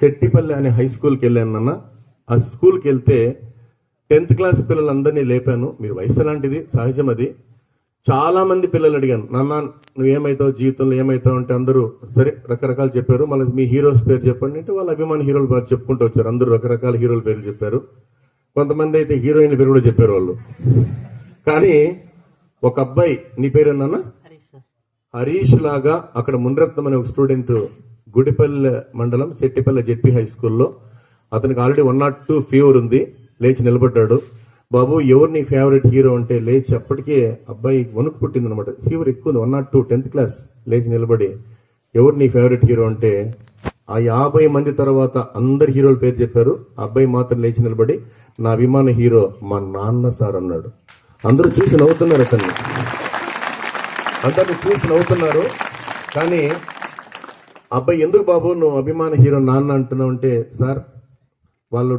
సెట్టిపల్లి అనే హై స్కూల్కి వెళ్ళాను నాన్న. ఆ స్కూల్కి వెళ్తే 10th క్లాస్ పిల్లలందరినీ లేపాను. మీరు వయసు అలాంటిది, సహజం అది. చాలా మంది పిల్లలు అడిగాను, నాన్న నువ్వు ఏమవుతావు జీవితంలో, ఏమవుతావు అంటే అందరూ సరే రకరకాలు చెప్పారు. మళ్ళీ మీ హీరోస్ పేరు చెప్పండి అంటే వాళ్ళ అభిమాన హీరోల పేరు చెప్పుకుంటూ వచ్చారు. అందరూ రకరకాల హీరోల పేర్లు చెప్పారు. కొంతమంది అయితే హీరోయిన్ల పేరు కూడా చెప్పారు వాళ్ళు. కానీ ఒక అబ్బాయి, నీ పేరేనా? హరీష్ లాగా అక్కడ మున్రత్నం అనే ఒక స్టూడెంట్ గుడిపల్లి మండలం సెట్టిపల్లి జెడ్పీ హై స్కూల్లో, అతనికి ఆల్రెడీ 102 ఫీవర్ ఉంది. లేచి నిలబడ్డాడు. బాబు ఎవరు నీ ఫేవరెట్ హీరో అంటే లేచి, అప్పటికే అబ్బాయి వణుకు పుట్టింది అనమాట, ఫీవర్ ఎక్కువ ఉంది, 102 10th క్లాస్. లేచి నిలబడి ఎవరు నీ ఫేవరెట్ హీరో అంటే ఆ 50 మంది తర్వాత అందరు హీరోల పేరు చెప్పారు. ఆ అబ్బాయి మాత్రం లేచి నిలబడి నా అభిమాన హీరో మా నాన్న సార్ అన్నాడు. అందరూ చూసి నవ్వుతున్నారు, అతన్ని అందరిని చూసి నవ్వుతున్నారు. కానీ అబ్బాయి ఎందుకు బాబు నువ్వు అభిమాన హీరో నాన్న అంటున్నావు అంటే, సార్ వాళ్ళు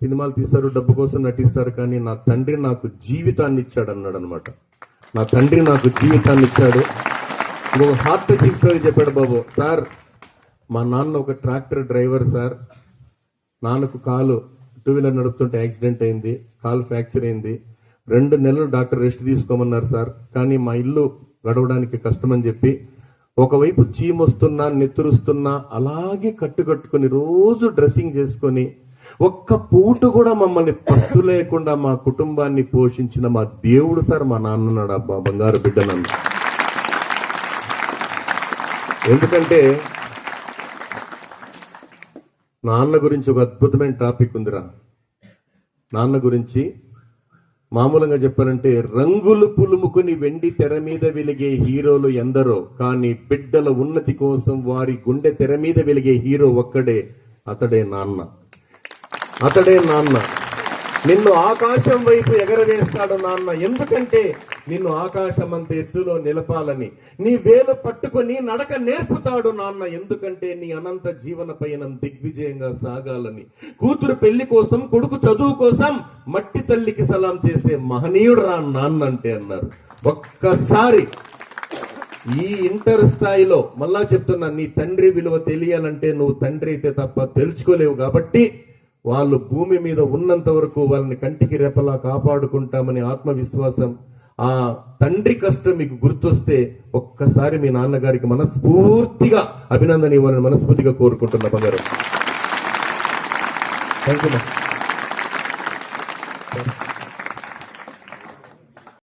సినిమాలు తీస్తారు, డబ్బు కోసం నటిస్తారు, కానీ నా తండ్రి నాకు జీవితాన్ని ఇచ్చాడు అన్నాడు అనమాట. నా తండ్రి నాకు జీవితాన్ని ఇచ్చాడు. ఇంకొక హార్ట్ టచింగ్ స్టోరీ చెప్పాడు బాబు. సార్ మా నాన్న ఒక ట్రాక్టర్ డ్రైవర్ సార్, నాన్నకు కాలు 2 వీలర్ నడుపుతుంటే యాక్సిడెంట్ అయింది, కాలు ఫ్రాక్చర్ అయింది. 2 నెలలు డాక్టర్ రెస్ట్ తీసుకోమన్నారు సార్. కానీ మా ఇల్లు గడవడానికి కష్టమని చెప్పి ఒకవైపు చీమొస్తున్నా నెత్తురుస్తున్నా అలాగే కట్టుకొని రోజు డ్రెస్సింగ్ చేసుకొని ఒక్క పూట కూడా మమ్మల్ని పస్తు లేకుండా మా కుటుంబాన్ని పోషించిన మా దేవుడు సార్ మా నాన్నన్నాడు. అబ్బా బంగారు బిడ్డ నన్ను. ఎందుకంటే నాన్న గురించి ఒక అద్భుతమైన టాపిక్ ఉందిరా. నాన్న గురించి మామూలుగా చెప్పాలంటే, రంగులు పులుముకుని వెండి తెర మీద వెలిగే హీరోలు ఎందరో, కానీ బిడ్డల ఉన్నతి కోసం వారి గుండె తెర మీద వెలిగే హీరో ఒక్కడే, అతడే నాన్న. అతడే నాన్న. నిన్ను ఆకాశం వైపు ఎగరవేస్తాడు నాన్న. ఎందుకంటే నిన్ను ఆకాశం అంత ఎత్తులో నిలపాలని. నీ వేలు పట్టుకొని నడక నేర్పుతాడు నాన్న. ఎందుకంటే నీ అనంత జీవన పయనం దిగ్విజయంగా సాగాలని. కూతురు పెళ్లి కోసం, కొడుకు చదువు కోసం మట్టి తల్లికి సలాం చేసే మహనీయుడు రా నాన్న అంటే అన్నారు. ఒక్కసారి ఈ ఇంటర్ స్థాయిలో మళ్ళా చెప్తున్నా, నీ తండ్రి విలువ తెలియాలంటే నువ్వు తండ్రి అయితే తప్ప తెలుసుకోలేవు. కాబట్టి వాళ్ళు భూమి మీద ఉన్నంత వరకు వాళ్ళని కంటికి రెపలా కాపాడుకుంటామని ఆత్మవిశ్వాసం, ఆ తండ్రి కష్టం మీకు గుర్తొస్తే ఒక్కసారి మీ నాన్నగారికి మనస్ఫూర్తిగా అభినందన ఇవ్వాలని మనస్ఫూర్తిగా కోరుకుంటున్నా బంగారు. Thank you.